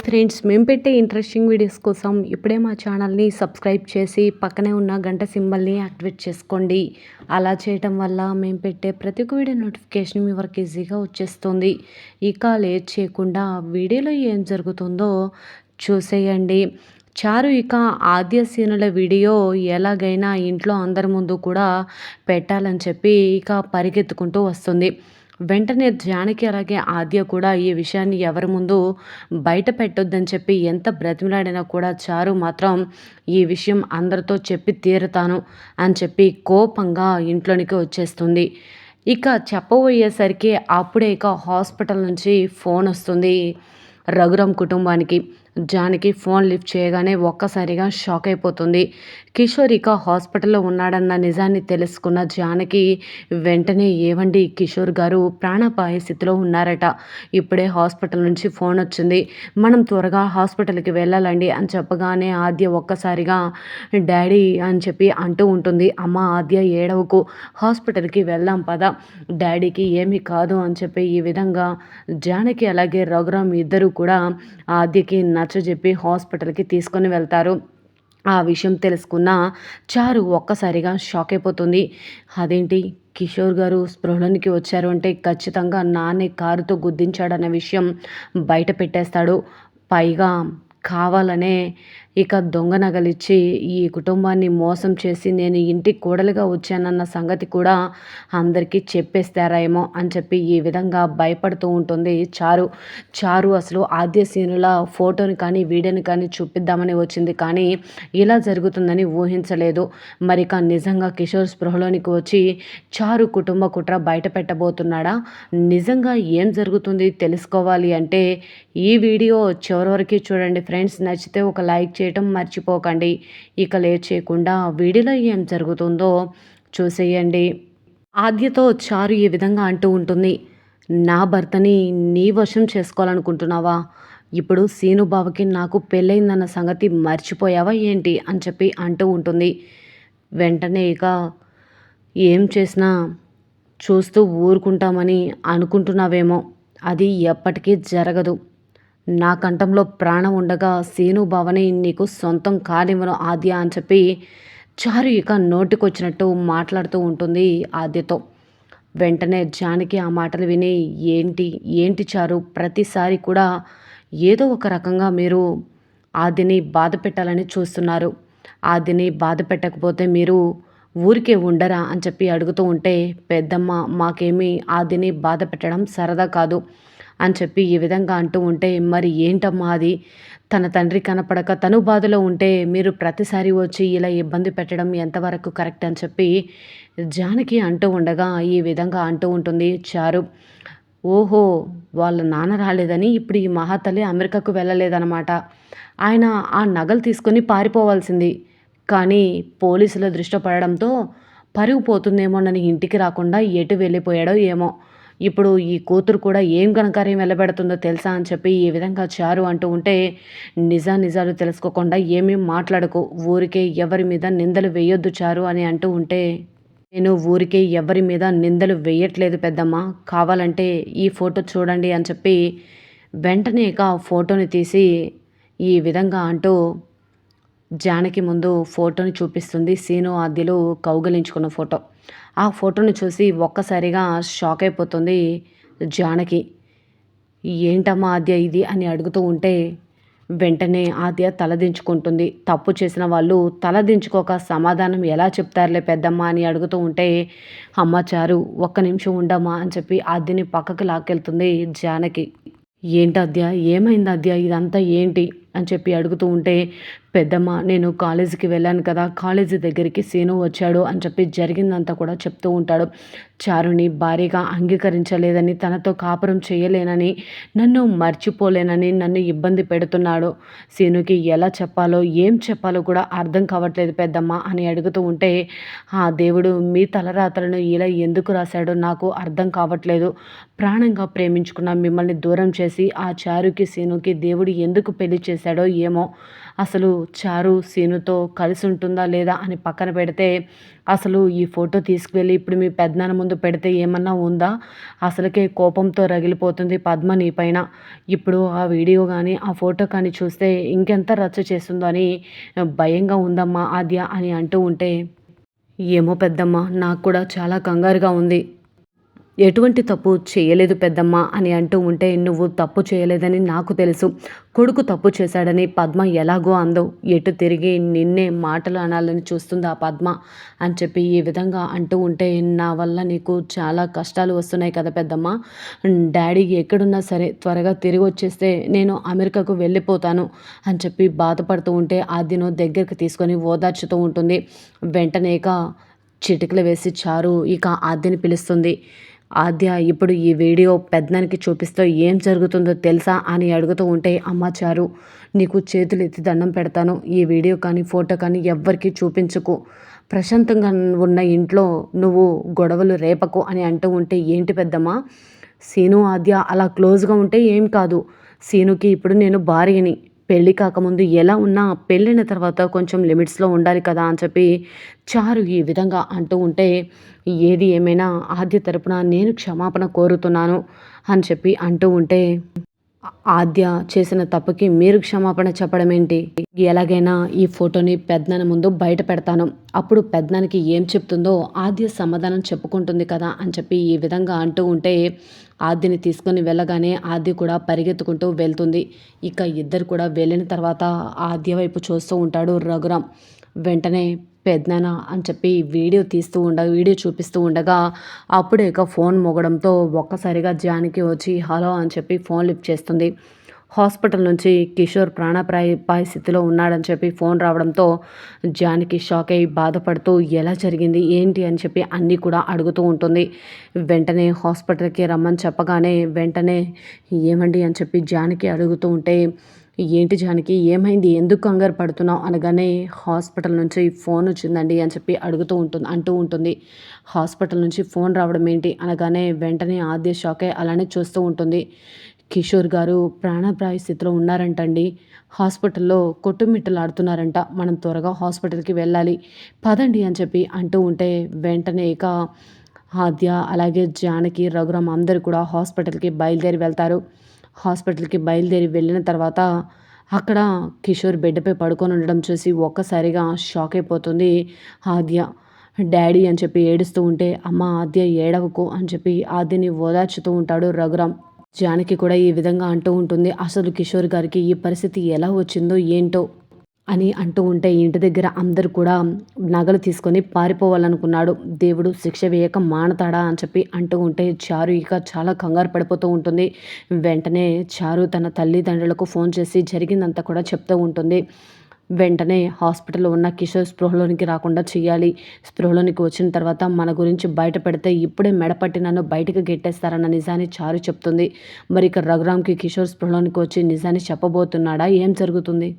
Friends, మేము పెట్టే interesting videos కోసం ఇప్పుడే మా ఛానల్ని సబ్స్క్రైబ్ చేసి పక్కనే ఉన్న గంట సింబల్ని యాక్టివేట్ చేసుకోండి. అలా చేయటం వల్ల మేము పెట్టే ప్రతి ఒక్క వీడియో నోటిఫికేషన్ మీ వరకు ఈజీగా వచ్చేస్తుంది. ఇక లేట్ చేయకుండా వీడియోలో ఏం జరుగుతుందో చూసేయండి. చారు ఇక ఆద్య సీనుల వీడియో ఎలాగైనా ఇంట్లో అందరి ముందు కూడా పెట్టాలని చెప్పి ఇక పరిగెత్తుకుంటూ వస్తుంది. వెంటనే జానకి అలాగే ఆద్య కూడా ఈ విషయాన్ని ఎవరి ముందు బయట పెట్టొద్దని చెప్పి ఎంత బ్రతిమలాడినా కూడా చారు మాత్రం ఈ విషయం అందరితో చెప్పి తీరుతాను అని చెప్పి కోపంగా ఇంట్లోనికి వచ్చేస్తుంది. ఇక చెప్పబోయేసరికి అప్పుడే ఇక హాస్పిటల్ నుంచి ఫోన్ వస్తుంది రఘురామ్ కుటుంబానికి. జానకి ఫోన్ లిఫ్ట్ చేయగానే ఒక్కసారిగా షాక్ అయిపోతుంది. కిషోర్ ఇక హాస్పిటల్లో ఉన్నాడన్న నిజాన్ని తెలుసుకున్న జానకి వెంటనే, ఏవండి కిషోర్ గారు ప్రాణాపాయ స్థితిలో ఉన్నారట, ఇప్పుడే హాస్పిటల్ నుంచి ఫోన్ వచ్చింది, మనం త్వరగా హాస్పిటల్కి వెళ్ళాలండి అని చెప్పగానే ఆద్య ఒక్కసారిగా డాడీ అని చెప్పి అంటూ ఉంటుంది. అమ్మ ఆద్య ఏడవకు, హాస్పిటల్కి వెళ్దాం పద, డాడీకి ఏమీ కాదు అని చెప్పి ఈ విధంగా జానకి అలాగే రఘురామ్ ఇద్దరు కూడా ఆద్యకి నచ్చజెప్పి హాస్పిటల్కి తీసుకొని వెళ్తారు. ఆ విషయం తెలుసుకున్న చారు ఒక్కసారిగా షాక్ అయిపోతుంది. అదేంటి, కిషోర్ గారు స్పృహలోనికి వచ్చారు అంటే ఖచ్చితంగా నాన్నే కారుతో గుద్దించాడన్న విషయం బయట పెట్టేస్తాడు. పైగా కావాలనే ఇక దొంగ నగలిచ్చి ఈ కుటుంబాన్ని మోసం చేసి నేను ఇంటికి కోడలుగా వచ్చానన్న సంగతి కూడా అందరికీ చెప్పేస్తారేమో అని చెప్పి ఈ విధంగా భయపడుతూ ఉంటుంది చారు. చారు అసలు ఆద్య సీనుల ఫోటోని కానీ వీడియోని కానీ చూపిద్దామని వచ్చింది, కానీ ఇలా జరుగుతుందని ఊహించలేదు. మరిక నిజంగా కిషోర్ స్పృహలోనికి వచ్చి చారు కుటుంబ కుట్ర బయట పెట్టబోతున్నాడా? నిజంగా ఏం జరుగుతుంది తెలుసుకోవాలి అంటే ఈ వీడియో చివరి వరకు చూడండి ఫ్రెండ్స్. నచ్చితే ఒక లైక్ చేయటం మర్చిపోకండి. ఇక లేట్ చేయకుండా వీడియోలో ఏం జరుగుతుందో చూసేయండి. ఆద్యతో చారు ఈ విధంగా అంటూ ఉంటుంది, నా భర్తని నీ వశం చేసుకోవాలనుకుంటున్నావా? ఇప్పుడు సీను బావకి నాకు పెళ్ళయిందన్న సంగతి మర్చిపోయావా ఏంటి అని చెప్పి అంటూ ఉంటుంది. వెంటనే ఇక ఏం చేసినా చూస్తూ ఊరుకుంటామని అనుకుంటున్నావేమో, అది ఎప్పటికీ జరగదు. నా కంఠంలో ప్రాణం ఉండగా సీను బావని నీకు సొంతం కానివ్వను ఆద్య అని చెప్పి చారు ఇక నోటికొచ్చినట్టు మాట్లాడుతూ ఉంటుంది ఆద్యతో. వెంటనే జానకి ఆ మాటలు విని, ఏంటి ఏంటి చారు, ప్రతిసారి కూడా ఏదో ఒక రకంగా మీరు ఆద్యని బాధ పెట్టాలని చూస్తున్నారు, ఆద్యని బాధ పెట్టకపోతే మీరు ఊరికే ఉండరా అని చెప్పి అడుగుతూ ఉంటే, పెద్దమ్మ మాకేమీ ఆద్యని బాధ పెట్టడం సరదా కాదు అని చెప్పి ఈ విధంగా అంటూ ఉంటే, మరి ఏంటమ్మా అది, తన తండ్రి కనపడక తను బాధలో ఉంటే మీరు ప్రతిసారి వచ్చి ఇలా ఇబ్బంది పెట్టడం ఎంతవరకు కరెక్ట్ అని చెప్పి జానకి అంటూ ఉండగా ఈ విధంగా అంటూ ఉంటుంది చారు. ఓహో, వాళ్ళ నాన్న రాలేదని ఇప్పుడు ఈ మహాతల్లి అమెరికాకు వెళ్ళలేదన్నమాట. ఆయన ఆ నగలు తీసుకొని పారిపోవాల్సింది, కానీ పోలీసుల దృష్టి పడడంతో పరుగు పోతుందేమోనని ఇంటికి రాకుండా ఎటు వెళ్ళిపోయాడో ఏమో. ఇప్పుడు ఈ కూతురు కూడా ఏం ఘనకార్యం వెళ్ళబెడుతుందో తెలుసా అని చెప్పి ఈ విధంగా చారు అంటూ ఉంటే, నిజాలు తెలుసుకోకుండా ఏమీ మాట్లాడకు, ఊరికే ఎవరి మీద నిందలు వేయొద్దు చారు అని అంటూ ఉంటే, నేను ఊరికే ఎవరి మీద నిందలు వేయట్లేదు పెద్దమ్మ, కావాలంటే ఈ ఫోటో చూడండి అని చెప్పి వెంటనే ఇక ఫోటోని తీసి ఈ విధంగా అంటూ జానకి ముందు ఫోటోని చూపిస్తుంది. సీను ఆద్యలు కౌగిలించుకున్న ఫోటో. ఆ ఫోటోని చూసి ఒక్కసారిగా షాక్ అయిపోతుంది జానకి. ఏంటమ్మా ఆద్య ఇది అని అడుగుతూ ఉంటే వెంటనే ఆద్య తలదించుకుంటుంది. తప్పు చేసిన వాళ్ళు తలదించుకోక సమాధానం ఎలా చెప్తారులే పెద్దమ్మ అని అడుగుతూ ఉంటే, అమ్మ చారు ఒక్క నిమిషం ఉండమ్మా అని చెప్పి ఆద్యని పక్కకు లాక్కెళ్తుంది జానకి. ఏంటి ఆద్య, ఏమైంది ఆద్య, ఇదంతా ఏంటి అని చెప్పి అడుగుతూ ఉంటే, పెద్దమ్మ నేను కాలేజీకి వెళ్ళాను కదా, కాలేజీ దగ్గరికి సీను వచ్చాడు అని చెప్పి జరిగిందంతా కూడా చెప్తూ ఉంటాడు. చారుని భారీగా అంగీకరించలేదని, తనతో కాపురం చేయలేనని, నన్ను మర్చిపోలేనని నన్ను ఇబ్బంది పెడుతున్నాడు, సీనుకి ఎలా చెప్పాలో ఏం చెప్పాలో కూడా అర్థం కావట్లేదు పెద్దమ్మ అని అడుగుతూ ఉంటే, ఆ దేవుడు మీ తలరాతలను ఇలా ఎందుకు రాశాడో నాకు అర్థం కావట్లేదు, ప్రాణంగా ప్రేమించుకున్న మిమ్మల్ని దూరం చేసి ఆ చారుకి సీనుకి దేవుడు ఎందుకు పెళ్లి చేశాడో ఏమో, అసలు చారు సీనుతో కలిసి ఉంటుందా లేదా అని పక్కన పెడితే, అసలు ఈ ఫోటో తీసుకువెళ్ళి ఇప్పుడు మీ పెదనాన్న ముందు పెడితే ఏమన్నా ఉందా? అసలకే కోపంతో రగిలిపోతుంది పద్మ నీ పైన. ఇప్పుడు ఆ వీడియో గానీ, ఆ ఫోటో కానీ చూస్తే ఇంకెంత రచ్చ చేస్తుందో అని భయంగా ఉందమ్మా ఆద్య అని అంటూ ఉంటే, ఏమో పెద్దమ్మ, నాకు కూడా చాలా కంగారుగా ఉంది. ఎటువంటి తప్పు చేయలేదు పెద్దమ్మ అని అంటూ ఉంటే, నువ్వు తప్పు చేయలేదని నాకు తెలుసు. కొడుకు తప్పు చేశాడని పద్మ ఎలాగో అందో, ఎటు తిరిగి నిన్నే మాటలు అనాలని చూస్తుంది ఆ పద్మ అని చెప్పి ఈ విధంగా అంటూ ఉంటే, నా వల్ల నీకు చాలా కష్టాలు వస్తున్నాయి కదా పెద్దమ్మ. డాడీ ఎక్కడున్నా సరే త్వరగా తిరిగి వచ్చేస్తే నేను అమెరికాకు వెళ్ళిపోతాను అని చెప్పి బాధపడుతూ ఉంటే, ఆద్యను దగ్గరికి తీసుకొని ఓదార్చుతూ ఉంటుంది. వెంటనే చిటికలు వేసి చారు ఇక ఆద్యని పిలుస్తుంది. ఆద్య ఇప్పుడు ఈ వీడియో పెద్దనానికి చూపిస్తూ ఏం జరుగుతుందో తెలుసా అని అడుగుతూ ఉంటే, అమ్మ చారు, నీకు చేతులు ఎత్తి దండం పెడతాను. ఈ వీడియో కానీ ఫోటో కానీ ఎవ్వరికీ చూపించకు. ప్రశాంతంగా ఉన్న ఇంట్లో నువ్వు గొడవలు రేపకు అని అంటూ ఉంటే, ఏంటి పెద్దమ్మ, సీను ఆద్య అలా క్లోజ్గా ఉంటే ఏం కాదు. సీనుకి ఇప్పుడు నేను భార్యని. పెళ్ళి కాకముందు ఎలా ఉన్నా పెళ్ళైన తర్వాత కొంచెం లిమిట్స్లో ఉండాలి కదా అని చెప్పి చారు ఈ విధంగా అంటూ ఉంటే, ఏది ఏమైనా ఆద్య తరపున నేను క్షమాపణ కోరుతున్నాను అని చెప్పి అంటూ ఉంటే, ఆద్య చేసిన తప్పుకి మీరు క్షమాపణ చెప్పడం ఏంటి? ఎలాగైనా ఈ ఫోటోని పెద్దనాన్న ముందు బయట పెడతాను. అప్పుడు పెద్దనాన్నకి ఏం చెప్తుందో ఆద్య సమాధానం చెప్పుకుంటుంది కదా అని చెప్పి ఈ విధంగా అంటూ ఉంటే, ఆద్యని తీసుకొని వెళ్ళగానే ఆద్య కూడా పరిగెత్తుకుంటూ వెళ్తుంది. ఇక ఇద్దరు కూడా వెళ్ళిన తర్వాత ఆద్య వైపు చూస్తూ ఉంటాడు రఘురాం. వెంటనే పెద్దనాన్న అని చెప్పి వీడియో చూపిస్తూ ఉండగా అప్పుడే ఫోన్ మోగడంతో ఒక్కసారిగా జానకి వచ్చి హలో అని చెప్పి ఫోన్ లిఫ్ట్ చేస్తుంది. హాస్పిటల్ నుంచి కిషోర్ ప్రాణాపాయ స్థితిలో ఉన్నాడని చెప్పి ఫోన్ రావడంతో జానకి షాక్ అయి బాధపడుతూ ఎలా జరిగింది ఏంటి అని చెప్పి అన్నీ కూడా అడుగుతూ ఉంటుంది. వెంటనే హాస్పిటల్కి రమ్మని చెప్పగానే వెంటనే ఏమండి అని చెప్పి జానకి అడుగుతూ ఉంటే, ఏంటి జానకి ఏమైంది, ఎందుకు కంగారు పడుతున్నావు అనగానే, హాస్పిటల్ నుంచి ఫోన్ వచ్చిందండి అని చెప్పి అంటూ ఉంటుంది. హాస్పిటల్ నుంచి ఫోన్ రావడం ఏంటి అనగానే వెంటనే ఆద్య షాక్ అయి అలానే చూస్తూ ఉంటుంది. కిషోర్ గారు ప్రాణాపాయ స్థితిలో ఉన్నారంటండి, హాస్పిటల్లో కొట్టుమిట్టలాడుతున్నారంట, మనం త్వరగా హాస్పిటల్కి వెళ్ళాలి, పదండి అని చెప్పి అంటూ ఉంటే వెంటనే ఆద్య అలాగే జానకి రఘురామ్ అందరూ కూడా హాస్పిటల్కి బయలుదేరి వెళ్తారు. హాస్పిటల్కి బయలుదేరి వెళ్ళిన తర్వాత అక్కడ కిషోర్ బెడ్పై పడుకొని ఉండడం చూసి ఒక్కసారిగా షాక్ అయిపోతుంది ఆద్య. డాడీ అని చెప్పి ఏడుస్తూ ఉంటే, అమ్మ ఆద్య ఏడవకు అని చెప్పి ఆద్యని ఓదార్చుతూ ఉంటాడు రఘురామ్. జానకి కూడా ఈ విధంగా అంటూ ఉంటుంది, అసలు కిషోర్ గారికి ఈ పరిస్థితి ఎలా వచ్చిందో ఏంటో అని అంటూ ఉంటే, ఇంటి దగ్గర అందరూ కూడా నగలు తీసుకొని పారిపోవాలనుకున్నాడు, దేవుడు శిక్ష వేయక మానతాడా అని చెప్పి అంటూ ఉంటే చారు ఇక చాలా కంగారు పడిపోతూ ఉంటుంది. వెంటనే చారు తన తల్లిదండ్రులకు ఫోన్ చేసి జరిగిందంతా కూడా చెప్తూ ఉంటుంది. వెంటనే హాస్పిటల్లో ఉన్న కిషోర్ స్పృహలోనికి రాకుండా చేయాలి, స్పృహలోనికి వచ్చిన తర్వాత మన గురించి బయట పెడితే ఇప్పుడే మెడపట్టి నన్ను బయటకు గెట్టేస్తారన్న నిజాన్ని చారు చెప్తుంది. మరి ఇక రఘురామ్కి కిషోర్ స్పృహలోనికి వచ్చి నిజాన్ని చెప్పబోతున్నాడా, ఏం జరుగుతుంది?